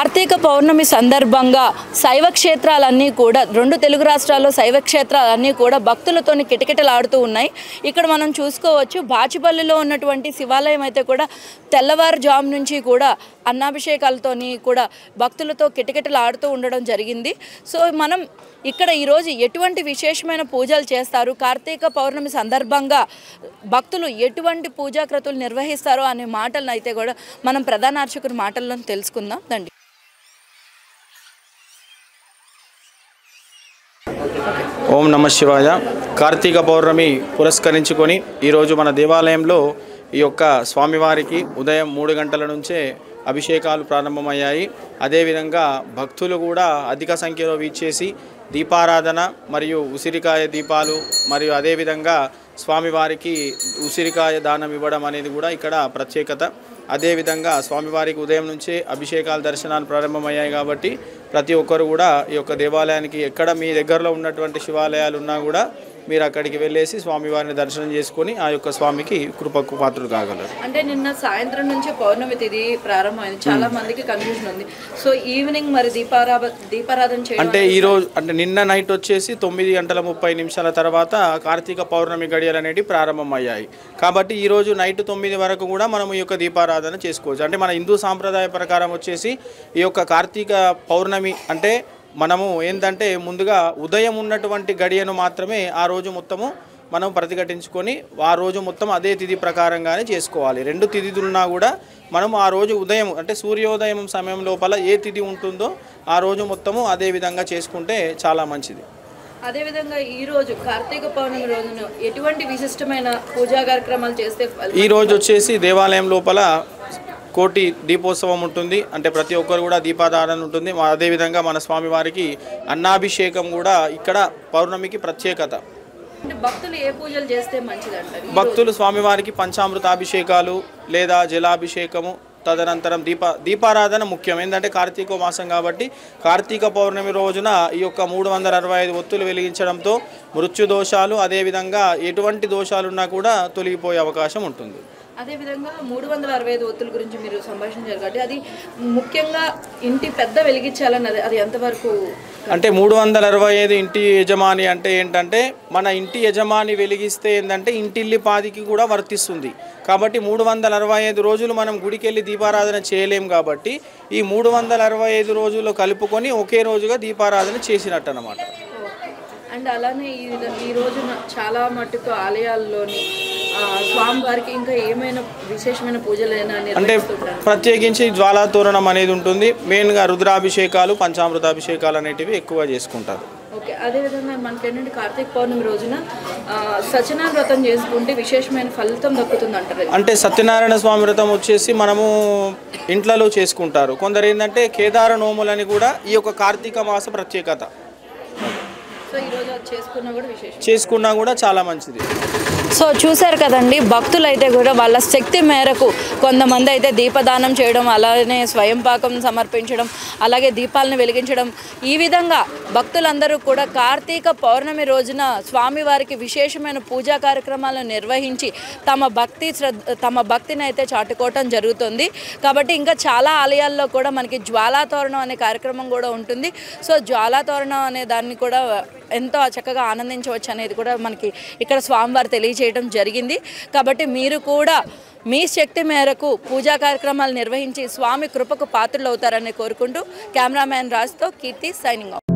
కార్తీక పౌర్ణమి సందర్భంగా శైవ క్షేత్రాలన్నీ కూడా రెండు తెలుగు రాష్ట్రాల్లో శైవ క్షేత్రాలన్నీ కూడా భక్తులతోని కిటకిటలాడుతూ ఉన్నాయి. ఇక్కడ మనం చూసుకోవచ్చు బాచిపల్లిలో ఉన్నటువంటి శివాలయం అయితే కూడా తెల్లవారుజాము నుంచి కూడా అన్నాభిషేకాలతోని కూడా భక్తులతో కిటకిటలాడుతూ ఉండడం జరిగింది. సో మనం ఇక్కడ ఈరోజు ఎటువంటి విశేషమైన పూజలు చేస్తారు, కార్తీక పౌర్ణమి సందర్భంగా భక్తులు ఎటువంటి పూజాక్రతులు నిర్వహిస్తారో అనే మాటలను అయితే కూడా మనం ప్రధాన అర్చకుడి మాటల్లో తెలుసుకుందాం. దండి. ఓం నమ శివాయ. కార్తీక పౌర్ణమి పురస్కరించుకొని ఈరోజు మన దేవాలయంలో ఈ యొక్క స్వామివారికి ఉదయం 3 గంటల నుంచే అభిషేకాలు ప్రారంభమయ్యాయి. అదేవిధంగా భక్తులు కూడా అధిక సంఖ్యలో వీచేసి దీపారాధన మరియు ఉసిరికాయ దీపాలు మరియు అదేవిధంగా స్వామివారికి ఉసిరికాయ దానం ఇవ్వడం అనేది కూడా ఇక్కడ ప్రత్యేకత. అదేవిధంగా స్వామివారికి ఉదయం నుంచే అభిషేకాల దర్శనాలు ప్రారంభమయ్యాయి కాబట్టి ప్రతి ఒక్కరు కూడా ఈ యొక్క దేవాలయానికి ఎక్కడ మీ దగ్గరలో ఉన్నటువంటి శివాలయాలు ఉన్నా కూడా మీరు అక్కడికి వెళ్ళేసి స్వామివారిని దర్శనం చేసుకొని ఆ యొక్క స్వామికి కృపకు పాత్రలు కాగలరు. అంటే నిన్న సాయంత్రం నుంచి పౌర్ణమి తిథి ప్రారంభమైంది, చాలా మందికి కన్ఫ్యూజన్ ఉంది. సో ఈవినింగ్ మరి దీపారాధన చేయడం అంటే ఈరోజు అంటే నిన్న నైట్ వచ్చేసి 9:30 తర్వాత కార్తీక పౌర్ణమి గడియలు అనేవి ప్రారంభమయ్యాయి కాబట్టి ఈరోజు నైట్ 9 వరకు కూడా మనం ఈ యొక్క దీపారాధన చేసుకోవచ్చు. అంటే మన హిందూ సాంప్రదాయ ప్రకారం వచ్చేసి ఈ యొక్క కార్తీక పౌర్ణమి అంటే మనము ఏంటంటే ముందుగా ఉదయం ఉన్నటువంటి గడియను మాత్రమే ఆ రోజు మొత్తము మనం ప్రతిఘటించుకొని ఆ రోజు మొత్తం అదే తిథి ప్రకారంగానే చేసుకోవాలి. 2 తిథులున్నా కూడా మనం ఆ రోజు ఉదయం అంటే సూర్యోదయం సమయం లోపల ఏ తిథి ఉంటుందో ఆ రోజు మొత్తము అదే విధంగా చేసుకుంటే చాలా మంచిది. అదేవిధంగా ఈ రోజు కార్తీక పౌర్ణమి రోజున ఎటువంటి విశిష్టమైన పూజా కార్యక్రమాలు చేస్తే ఈ రోజు వచ్చేసి దేవాలయం లోపల కోటి దీపోత్సవం ఉంటుంది. అంటే ప్రతి ఒక్కరు కూడా దీపారాధన ఉంటుంది. అదేవిధంగా మన స్వామివారికి అన్నాభిషేకం కూడా ఇక్కడ పౌర్ణమికి ప్రత్యేకత. భక్తులు ఏ పూజలు చేస్తే మంచిదంటారు? భక్తులు స్వామివారికి పంచామృతాభిషేకాలు లేదా జలాభిషేకము, తదనంతరం దీపారాధన ముఖ్యం. ఏంటంటే కార్తీక మాసం కాబట్టి కార్తీక పౌర్ణమి రోజున ఈ యొక్క 365 ఒత్తులు వెలిగించడంతో మృత్యు దోషాలు అదేవిధంగా ఎటువంటి దోషాలున్నా కూడా తొలగిపోయే అవకాశం ఉంటుంది. అదేవిధంగా 365 ఒత్తుల గురించి మీరు సంభాషించారు కాబట్టి అది ముఖ్యంగా ఇంటి పెద్ద వెలిగించాలన్నది అది ఎంతవరకు? అంటే 365 ఇంటి యజమాని అంటే ఏంటంటే మన ఇంటి యజమాని వెలిగిస్తే ఏంటంటే ఇంటిల్లి పాదికి కూడా వర్తిస్తుంది కాబట్టి 365 రోజులు మనం గుడికి వెళ్ళి దీపారాధన చేయలేం కాబట్టి ఈ 365 రోజులు కలుపుకొని ఒకే రోజుగా దీపారాధన చేసినట్టు అన్నమాట. అండ్ అలానే ఈ రోజున చాలా మట్టుకు ఆలయాల్లోని స్వామివారికి ఇంకా ఏమైనా విశేషమైన పూజలైనా అంటే ప్రత్యేకించి జ్వాలాతోరణం అనేది ఉంటుంది. మెయిన్గా రుద్రాభిషేకాలు పంచామృతాభిషేకాలు అనేటివి ఎక్కువ చేసుకుంటారు. ఓకే. అదేవిధంగా మనకి ఏంటంటే కార్తీక పౌర్ణమి రోజున సత్యనారాయణ వ్రతం చేసుకుంటే విశేషమైన ఫలితం దక్కుతుంది అంటారు. అంటే సత్యనారాయణ స్వామి వ్రతం వచ్చేసి మనము ఇంట్లలో చేసుకుంటారు. కొందరు ఏంటంటే కేదార నోములని కూడా ఈ యొక్క కార్తీక మాస ప్రత్యేకత. సో ఈరోజు చేసుకున్నా కూడా చాలా మంచిది. సో చూశారు కదండి, భక్తులు అయితే కూడా వాళ్ళ శక్తి మేరకు కొంతమంది అయితే దీపదానం చేయడం, అలానే స్వయం పాకం సమర్పించడం, అలాగే దీపాలను వెలిగించడం, ఈ విధంగా భక్తులందరూ కూడా కార్తీక పౌర్ణమి రోజున స్వామివారికి విశేషమైన పూజా కార్యక్రమాలను నిర్వహించి తమ భక్తిని అయితే చాటుకోవటం జరుగుతుంది. కాబట్టి ఇంకా చాలా ఆలయాల్లో కూడా మనకి జ్వాలాతోరణం అనే కార్యక్రమం కూడా ఉంటుంది. సో జ్వాలాతోరణం అనే దాన్ని కూడా ఎంతో చక్కగా ఆనందించవచ్చు అనేది కూడా మనకి ఇక్కడ స్వామివారు తెలియజేయడం జరిగింది. కాబట్టి మీరు కూడా మీ శక్తి మేరకు పూజా కార్యక్రమాలు నిర్వహించి స్వామి కృపకు పాత్రలు అవుతారని కోరుకుంటూ కెమెరామ్యాన్ రాజ్తో కీర్తి సైనింగ్ ఆఫ్.